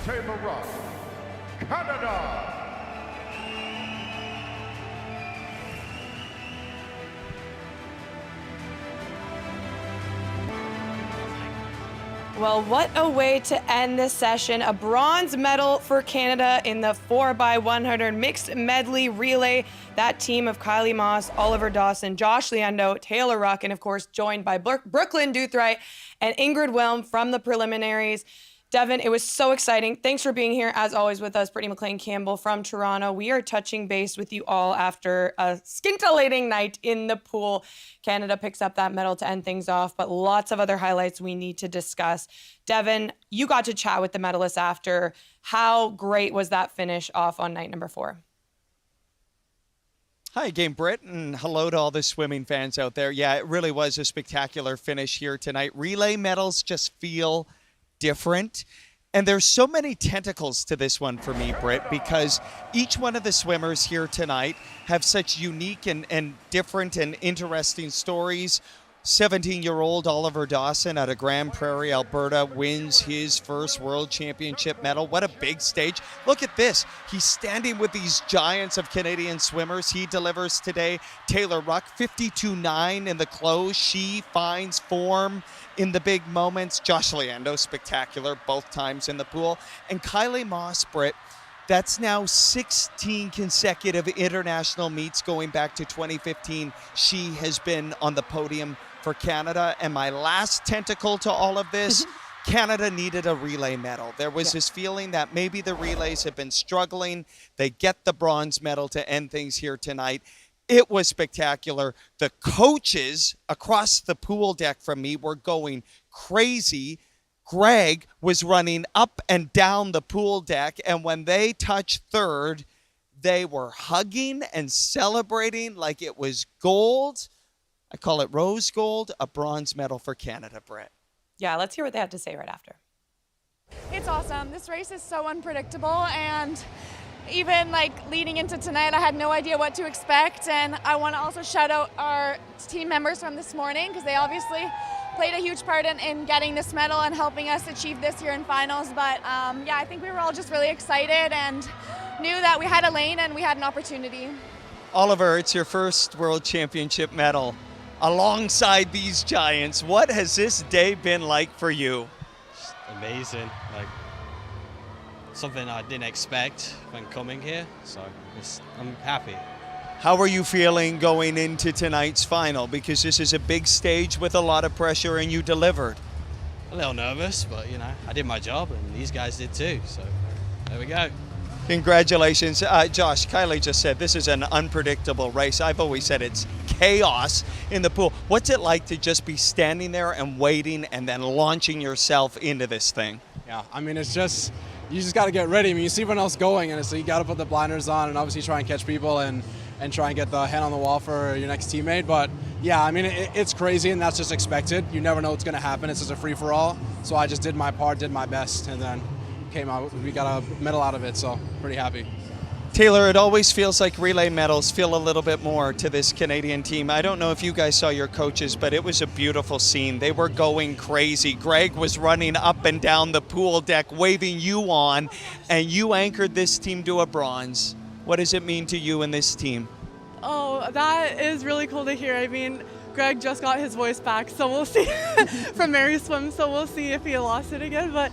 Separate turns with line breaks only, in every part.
Table Rock, Canada.
Well, what a way to end this session. A bronze medal for Canada in the 4x100 mixed medley relay. That team of Kylie Masse, Oliver Dawson, Josh Leando, Taylor Ruck, and of course joined by Brooklyn Duthright and Ingrid Wilm from the preliminaries. Devin, it was so exciting. Thanks for being here, as always, with us. Brittany, MacLean, Campbell from Toronto. We are touching base with you all after a scintillating night in the pool. Canada picks up that medal to end things off, but lots of other highlights we need to discuss. Devin, you got to chat with the medalists after. How great was that finish off on night number 4?
Hi again, Britt, and hello to all the swimming fans out there. Yeah, it really was a spectacular finish here tonight. Relay medals just feel different. And there's so many tentacles to this one for me, Britt, because each one of the swimmers here tonight have such unique and different and interesting stories. 17-year-old Oliver Dawson out of Grand Prairie, Alberta, wins his first World Championship medal. What a big stage. Look at this. He's standing with these giants of Canadian swimmers. He delivers today. Taylor Ruck, 52.9 in the close. She finds form in the big moments. Josh Leando, spectacular both times in the pool. And Kylie Masse, Britt, that's now 16 consecutive international meets going back to 2015. She has been on the podium for Canada. And my last tentacle to all of this, Canada needed a relay medal. There was this feeling that maybe the relays have been struggling. They get the bronze medal to end things here tonight. It was spectacular. The coaches across the pool deck from me were going crazy. Greg was running up and down the pool deck, and when they touched third, they were hugging and celebrating like it was gold. I call it rose gold, a bronze medal for Canada, Brett.
Yeah, let's hear what they had to say right after.
It's awesome. This race is so unpredictable, and even like leading into tonight, I had no idea what to expect. And I want to also shout out our team members from this morning, because they obviously played a huge part in getting this medal and helping us achieve this here in finals. But yeah, I think we were all just really excited and knew that we had a lane and we had an opportunity.
Oliver, it's your first World Championship medal alongside these giants. What has this day been like for you?
Just amazing. Like something I didn't expect when coming here. So I'm happy.
How are you feeling going into tonight's final? Because this is a big stage with a lot of pressure, and you delivered.
A little nervous, but you know, I did my job and these guys did too. So there we go.
Congratulations. Josh, Kylie just said this is an unpredictable race. I've always said it's chaos in the pool. What's it like to just be standing there and waiting and then launching yourself into this thing?
Yeah, I mean, it's just, you just got to get ready. I mean, you see everyone else going, and so you got to put the blinders on and obviously try and catch people and try and get the hand on the wall for your next teammate. But yeah, I mean, it's crazy, and that's just expected. You never know what's going to happen. It's just a free-for-all. So I just did my part, did my best, and then came out. We got a medal out of it, so pretty happy.
Taylor, it always feels like relay medals feel a little bit more to this Canadian team. I don't know if you guys saw your coaches, but it was a beautiful scene. They were going crazy. Greg was running up and down the pool deck, waving you on, and you anchored this team to a bronze. What does it mean to you and this team?
Oh, that is really cool to hear. I mean, Greg just got his voice back, so we'll see from Mary-Sophie, so we'll see if he lost it again. But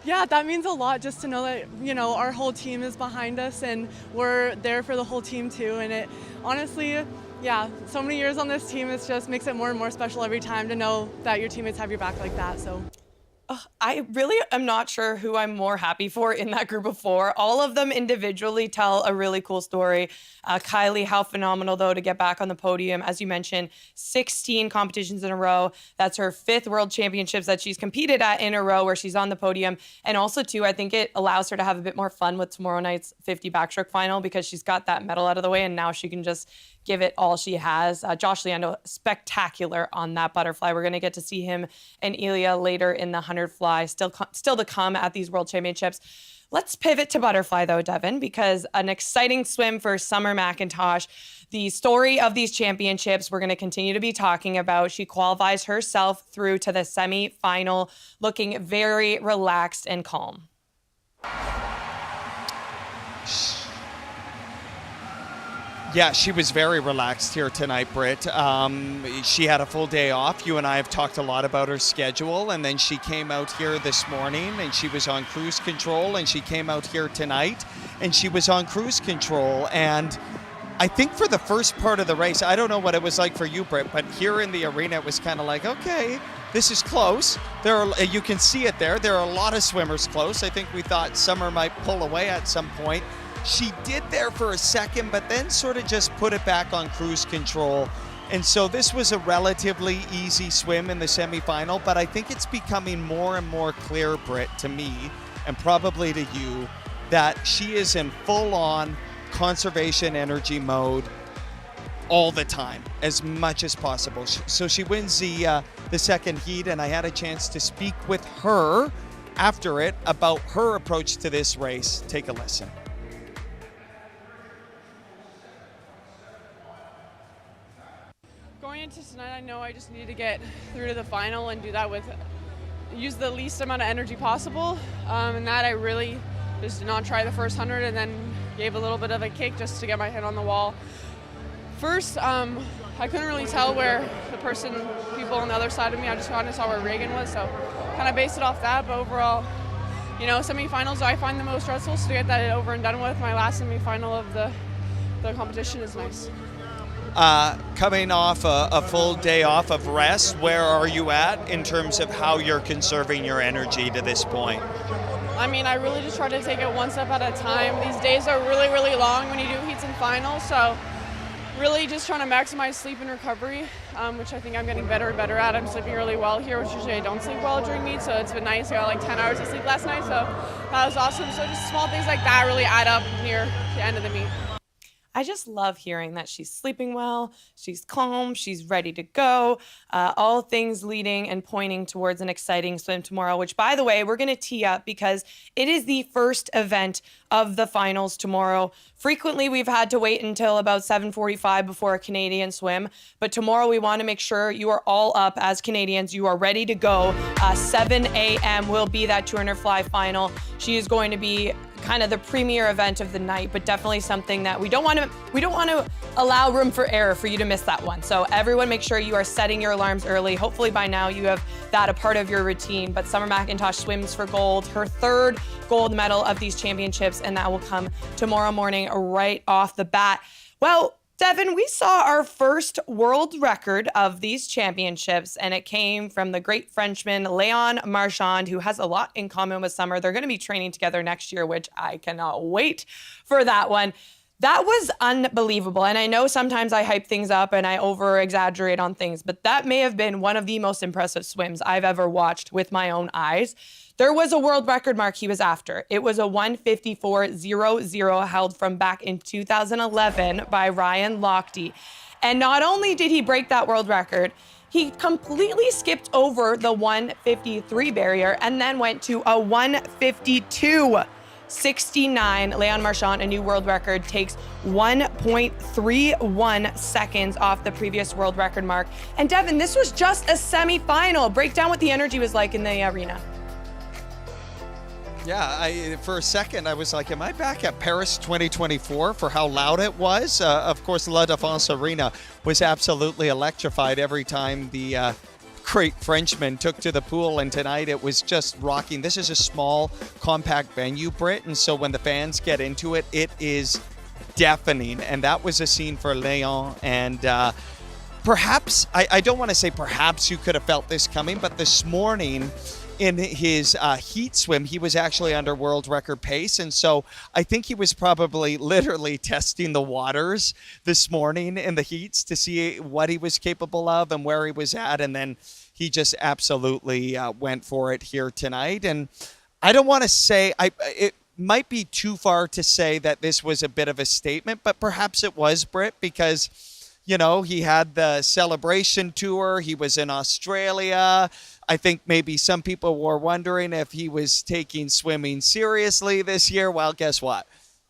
yeah, that means a lot just to know that, you know, our whole team is behind us and we're there for the whole team too. And it honestly, yeah, so many years on this team, it just makes it more and more special every time to know that your teammates have your back like that. So.
I really am not sure who I'm more happy for in that group of 4. All of them individually tell a really cool story. Kylie, how phenomenal, though, to get back on the podium. As you mentioned, 16 competitions in a row. That's her 5th World Championships that she's competed at in a row where she's on the podium. And also, too, I think it allows her to have a bit more fun with tomorrow night's 50 backstroke final, because she's got that medal out of the way and now she can just give it all she has. Josh Leando, spectacular on that butterfly. We're going to get to see him and Ilya later in the 100 fly, still to come at these World Championships. Let's pivot to butterfly, though, Devin, because an exciting swim for Summer McIntosh. The story of these championships we're going to continue to be talking about. She qualifies herself through to the semi-final, looking very relaxed and calm.
Yeah, she was very relaxed here tonight, Britt. She had a full day off. You and I have talked a lot about her schedule, and then she came out here this morning and she was on cruise control, and she came out here tonight and she was on cruise control. And I think for the first part of the race, I don't know what it was like for you, Britt, but here in the arena it was kind of like, okay, this is close. You can see it there. There are a lot of swimmers close. I think we thought Summer might pull away at some point. She did there for a second, but then sort of just put it back on cruise control. And so this was a relatively easy swim in the semifinal, but I think it's becoming more and more clear, Britt, to me, and probably to you, that she is in full-on conservation energy mode all the time, as much as possible. So she wins the second heat, and I had a chance to speak with her after it about her approach to this race. Take a listen.
Going into tonight, I know I just need to get through to the final and do that use the least amount of energy possible. And that I really just did not try the first 100 and then gave a little bit of a kick just to get my head on the wall. First, I couldn't really tell where people on the other side of me, I just kind of saw where Reagan was, so kind of based it off that. But overall, semifinals I find the most stressful, so to get that over and done with, my last semifinal of the competition is nice.
Coming off a full day off of rest, where are you at in terms of how you're conserving your energy to this point?
I mean, I really just try to take it one step at a time. These days are really, really long when you do heats and finals, so really just trying to maximize sleep and recovery, which I think I'm getting better and better at. I'm sleeping really well here, which usually I don't sleep well during meet, so it's been nice. I got like 10 hours of sleep last night, so that was awesome. So just small things like that really add up near the end of the meet.
I just love hearing that she's sleeping well, she's calm, she's ready to go. All things leading and pointing towards an exciting swim tomorrow, which, by the way, we're going to tee up because it is the first event of the finals tomorrow. Frequently, we've had to wait until about 7:45 before a Canadian swim, but tomorrow we want to make sure you are all up as Canadians. You are ready to go. 7 a.m. will be that 200 fly final. She is going to be kind of the premier event of the night, but definitely something that we don't want to allow room for error for you to miss that one. So everyone make sure you are setting your alarms early. Hopefully by now you have that a part of your routine, but Summer McIntosh swims for gold, her third gold medal of these championships, and that will come tomorrow morning right off the bat. Well, Devin, we saw our first world record of these championships, and it came from the great Frenchman Leon Marchand, who has a lot in common with Summer. They're going to be training together next year, which I cannot wait for that one. That was unbelievable. And I know sometimes I hype things up and I over-exaggerate on things, but that may have been one of the most impressive swims I've ever watched with my own eyes. There was a world record mark he was after. It was a 1:54.00 held from back in 2011 by Ryan Lochte. And not only did he break that world record, he completely skipped over the 1:53 barrier and then went to a 1:52.69. Leon Marchand, a new world record, takes 1.31 seconds off the previous world record mark. And Devin, this was just a semifinal. Break down what the energy was like in the arena.
Yeah, for a second I was like, am I back at Paris 2024 for how loud it was? Of course, La Défense Arena was absolutely electrified every time the great Frenchman took to the pool, and tonight it was just rocking. This is a small, compact venue, Britt, and so when the fans get into it, it is deafening, and that was a scene for Leon. And perhaps, I don't want to say perhaps you could have felt this coming, but this morning in his heat swim, he was actually under world record pace. And so I think he was probably literally testing the waters this morning in the heats to see what he was capable of and where he was at. And then he just absolutely went for it here tonight. And I don't want to say, it might be too far to say that this was a bit of a statement, but perhaps it was, Britt, because he had the celebration tour. He was in Australia. I think maybe some people were wondering if he was taking swimming seriously this year. Well, guess what?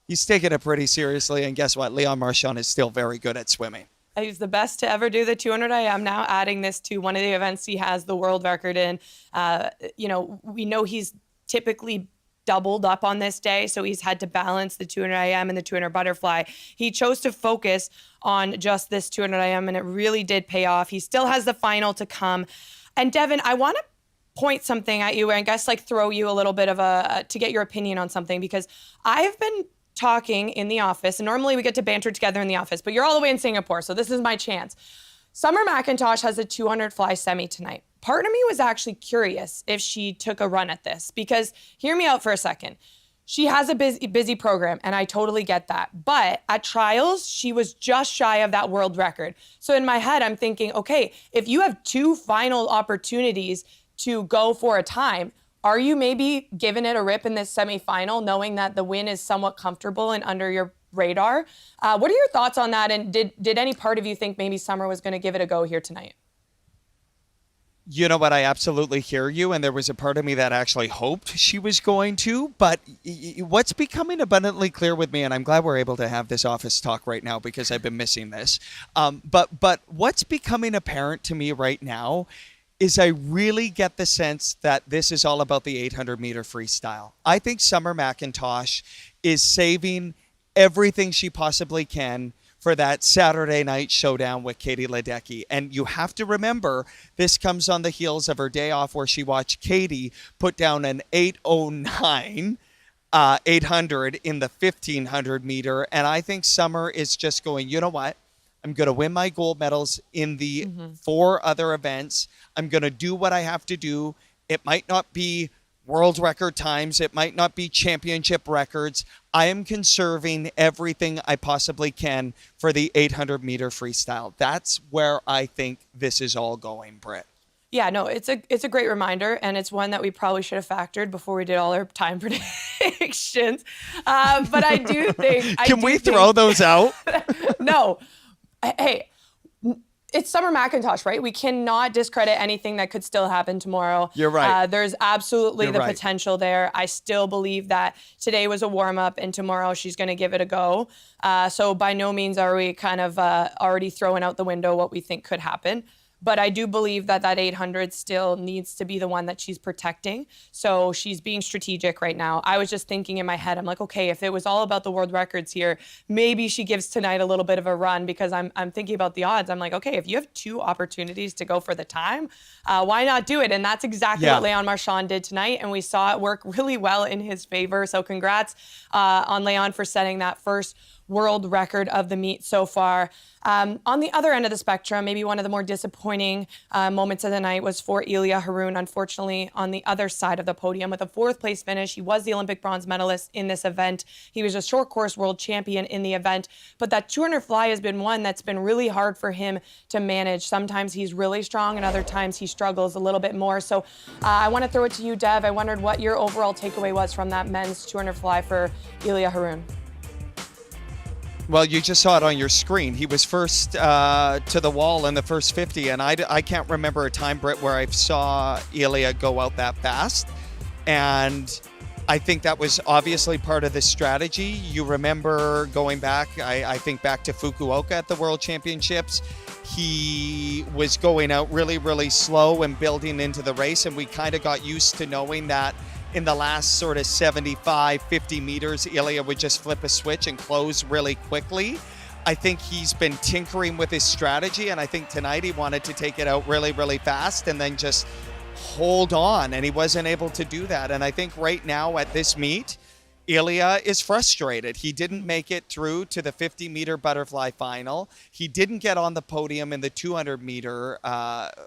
He's taking it pretty seriously. And guess what? Leon Marchand is still very good at swimming.
He's the best to ever do the 200 IM. Now adding this to one of the events he has the world record in. We know he's typically doubled up on this day, so he's had to balance the 200 IM and the 200 butterfly. He chose to focus on just this 200 IM, and it really did pay off. He still has the final to come. And Devin, I want to point something at you, and I guess like throw you a little bit of to get your opinion on something, because I've been talking in the office, and normally we get to banter together in the office, but you're all the way in Singapore, so this is my chance. Summer McIntosh has a 200 fly semi tonight. Part of me was actually curious if she took a run at this, because hear me out for a second. She has a busy program, and I totally get that. But at trials, she was just shy of that world record. So in my head, I'm thinking, okay, if you have 2 final opportunities to go for a time, are you maybe giving it a rip in this semifinal, knowing that the win is somewhat comfortable and under your radar? What are your thoughts on that? And did any part of you think maybe Summer was going to give it a go here tonight?
You know what? I absolutely hear you, and there was a part of me that actually hoped she was going to, but what's becoming abundantly clear with me, and I'm glad we're able to have this office talk right now because I've been missing this, but what's becoming apparent to me right now is I really get the sense that this is all about the 800-meter freestyle. I think Summer McIntosh is saving everything she possibly can for that Saturday night showdown with Katie Ledecky. And you have to remember, this comes on the heels of her day off where she watched Katie put down an 8:09 800 in the 1500 meter. And I think Summer is just going, you know what? I'm going to win my gold medals in the 4 other events. I'm going to do what I have to do. It might not be world record times. It might not be championship records. I am conserving everything I possibly can for the 800-meter freestyle. That's where I think this is all going, Britt.
Yeah, no, it's a great reminder, and it's one that we probably should have factored before we did all our time predictions. But I do think...
Can we throw those out?
No. Hey, it's Summer McIntosh, right? We cannot discredit anything that could still happen tomorrow.
You're right.
There's absolutely
You're
the
right.
potential there. I still believe that today was a warm-up and tomorrow she's going to give it a go. So by no means are we kind of already throwing out the window what we think could happen. But I do believe that 800 still needs to be the one that she's protecting. So she's being strategic right now. I was just thinking in my head, I'm like, okay, if it was all about the world records here, maybe she gives tonight a little bit of a run, because I'm thinking about the odds. I'm like, okay, if you have 2 opportunities to go for the time, why not do it? And that's exactly what Leon Marchand did tonight. And we saw it work really well in his favor. So congrats on Leon for setting that first world record of the meet so far. On the other end of the spectrum, maybe one of the more disappointing moments of the night was for Heroux, unfortunately, on the other side of the podium with a 4th place finish. He was the Olympic bronze medalist in this event. He was a short course world champion in the event, but that 200 fly has been one that's been really hard for him to manage. Sometimes he's really strong and other times he struggles a little bit more. So I want to throw it to you, Dev. I wondered what your overall takeaway was from that men's 200 fly for Heroux.
Well, you just saw it on your screen. He was first to the wall in the first 50, and I can't remember a time, Britt, where I saw Ilya go out that fast. And I think that was obviously part of the strategy. You remember going back, I think back to Fukuoka at the World Championships. He was going out really, really slow and building into the race, and we kind of got used to knowing that in the last sort of 75, 50 meters, Ilya would just flip a switch and close really quickly. I think he's been tinkering with his strategy, and I think tonight he wanted to take it out really, really fast and then just hold on, and he wasn't able to do that. And I think right now at this meet, Ilya is frustrated. He didn't make it through to the 50-meter butterfly final. He didn't get on the podium in the 200-meter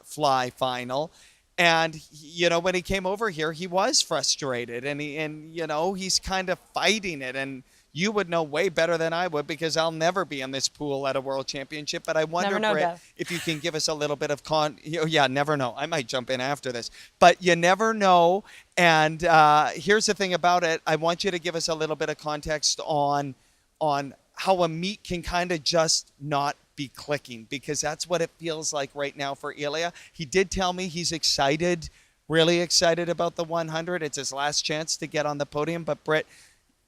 fly final. And, you know, when he came over here, he was frustrated, and he's kind of fighting it. And you would know way better than I would, because I'll never be in this pool at a world championship. But I wonder, Britt, if you can give us a little bit of never know. I might jump in after this, but you never know. And here's the thing about it. I want you to give us a little bit of context on how a meet can kind of just not be clicking, because that's what it feels like right now for Ilya. He did tell me he's excited, really excited about the 100. It's his last chance to get on the podium. But Britt,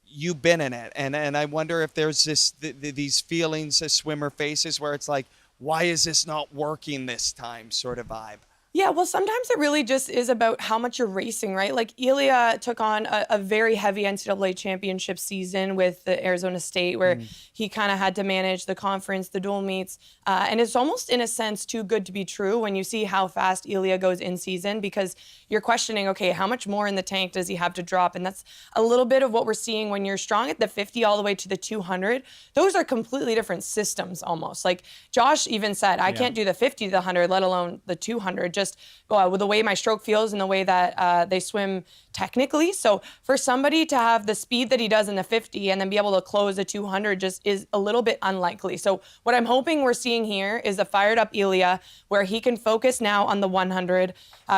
you've been in it, and I wonder if there's these feelings as swimmer faces where it's like, why is this not working this time sort of vibe?
Yeah, well, sometimes it really just is about how much you're racing, right? Like Ilya took on a very heavy NCAA championship season with the Arizona State, where he kind of had to manage the conference, the dual meets, and it's almost in a sense too good to be true when you see how fast Ilya goes in season, because you're questioning, okay, how much more in the tank does he have to drop? And that's a little bit of what we're seeing when you're strong at the 50 all the way to the 200. Those are completely different systems almost. Like Josh even said, I can't do the 50 to the 100, let alone the 200. Just with the way my stroke feels and the way that they swim technically. So for somebody to have the speed that he does in the 50 and then be able to close the 200 just is a little bit unlikely. So what I'm hoping we're seeing here is a fired up Ilya where he can focus now on the 100,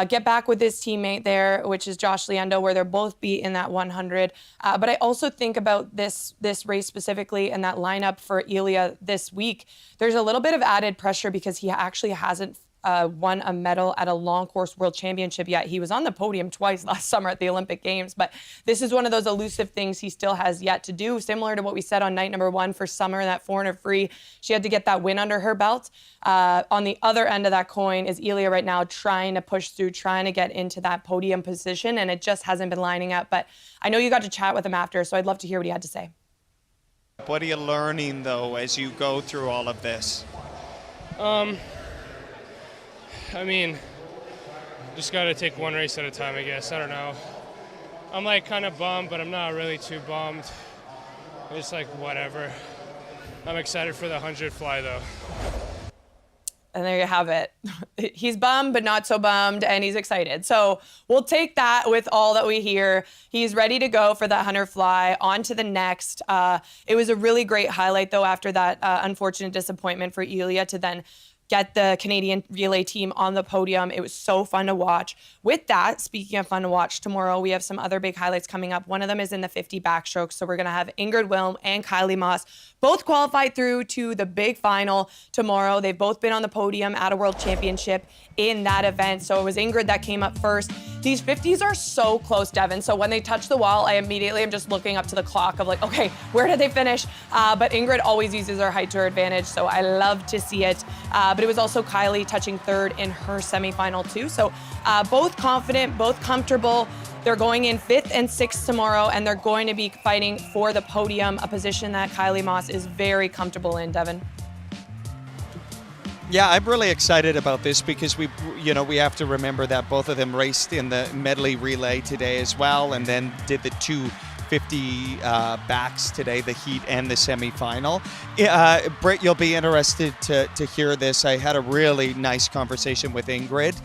get back with his teammate there, which is Josh Leando, where they'll both be in that 100. But I also think about this race specifically and that lineup for Ilya this week. There's a little bit of added pressure because he actually hasn't won a medal at a long course world championship yet. He was on the podium twice last summer at the Olympic Games, but this is one of those elusive things he still has yet to do, similar to what we said on night number 1 for Summer, that 400 free. She had to get that win under her belt. On the other end of that coin is Ilya right now trying to push through, trying to get into that podium position, and it just hasn't been lining up. But I know you got to chat with him after, so I'd love to hear what he had to say.
What are you learning, though, as you go through all of this?
I mean, just got to take one race at a time, I guess. I don't know. I'm like kind of bummed, but I'm not really too bummed. It's like whatever. I'm excited for the 100 fly, though.
And there you have it. He's bummed, but not so bummed, and he's excited. So we'll take that with all that we hear. He's ready to go for that 100 fly. On to the next. It was a really great highlight, though, after that unfortunate disappointment for Ilya to then get the Canadian relay team on the podium. It was so fun to watch. With that, speaking of fun to watch, tomorrow we have some other big highlights coming up. One of them is in the 50 backstroke. So we're going to have Ingrid Wilm and Kylie Masse both qualified through to the big final tomorrow. They've both been on the podium at a world championship in that event. So it was Ingrid that came up first. These 50s are so close, Devin. So when they touch the wall, I immediately am just looking up to the clock of like, okay, where did they finish? But Ingrid always uses her height to her advantage. So I love to see it. But it was also Kylie touching third in her semifinal too. So both confident, both comfortable. They're going in 5th and 6th tomorrow, and they're going to be fighting for the podium, a position that Kylie Masse is very comfortable in, Devin.
Yeah, I'm really excited about this because we have to remember that both of them raced in the medley relay today as well, and then did the 250 backs today, the heat and the semifinal. Britt, you'll be interested to hear this. I had a really nice conversation with Ingrid.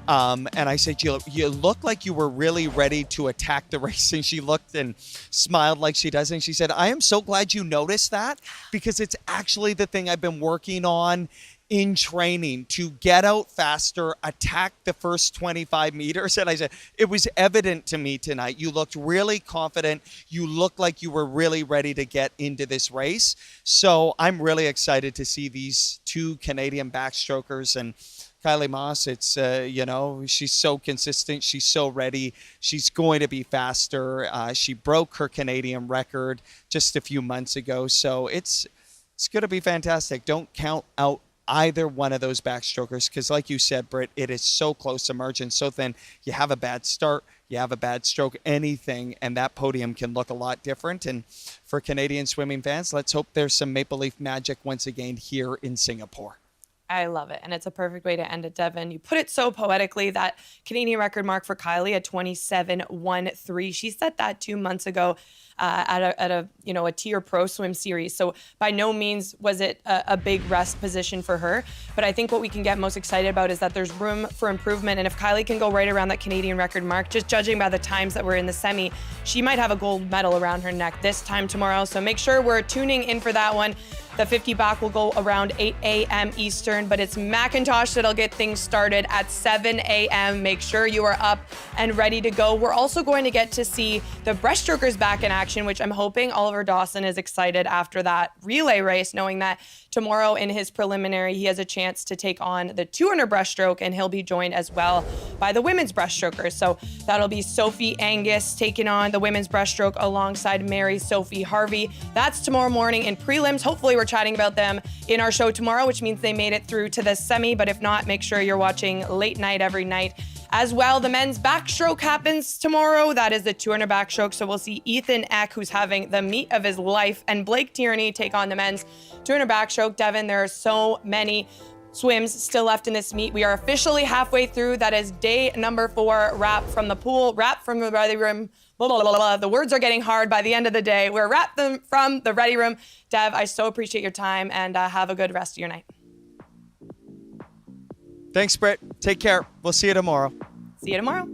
And I said, you look like you were really ready to attack the race. And she looked and smiled like she does. And she said, I am so glad you noticed that, because it's actually the thing I've been working on in training, to get out faster, attack the first 25 meters. And I said, it was evident to me tonight. You looked really confident. You looked like you were really ready to get into this race. So I'm really excited to see these two Canadian backstrokers. And Kylie Masse, it's, she's so consistent. She's so ready. She's going to be faster. She broke her Canadian record just a few months ago. So it's going to be fantastic. Don't count out either one of those backstrokers, because like you said, Britt, it is so close to margin, so thin. You have a bad start, you have a bad stroke, anything, and that podium can look a lot different. And for Canadian swimming fans, let's hope there's some Maple Leaf magic once again here in Singapore.
I love it. And it's a perfect way to end it, Devin. You put it so poetically, that Canadian record mark for Kylie at 27.13. She set that 2 months ago at a tier pro swim series. So by no means was it a big rest position for her. But I think what we can get most excited about is that there's room for improvement. And if Kylie can go right around that Canadian record mark, just judging by the times that were in the semi, she might have a gold medal around her neck this time tomorrow. So make sure we're tuning in for that one. The 50 back will go around 8 a.m. Eastern, but it's McIntosh that'll get things started at 7 a.m. Make sure you are up and ready to go. We're also going to get to see the breaststrokers back in action, which I'm hoping Oliver Dawson is excited after that relay race, knowing that tomorrow in his preliminary, he has a chance to take on the 200 breaststroke, and he'll be joined as well by the women's breaststrokers. So that'll be Sophie Angus taking on the women's breaststroke alongside Mary-Sophie Harvey. That's tomorrow morning in prelims. Hopefully we're chatting about them in our show tomorrow, which means they made it through to the semi. But if not, make sure you're watching late night every night. As well, the men's backstroke happens tomorrow. That is the 200 backstroke. So we'll see Ethan Eck, who's having the meet of his life, and Blake Tierney take on the men's 200 backstroke. Devin, there are so many swims still left in this meet. We are officially halfway through. That is day number 4, wrap from the pool, wrap from the ready room. Blah, blah, blah, blah. The words are getting hard by the end of the day. We're wrapped them from the ready room. Dev, I so appreciate your time, and have a good rest of your night.
Thanks, Britt. Take care. We'll see you tomorrow.
See you tomorrow.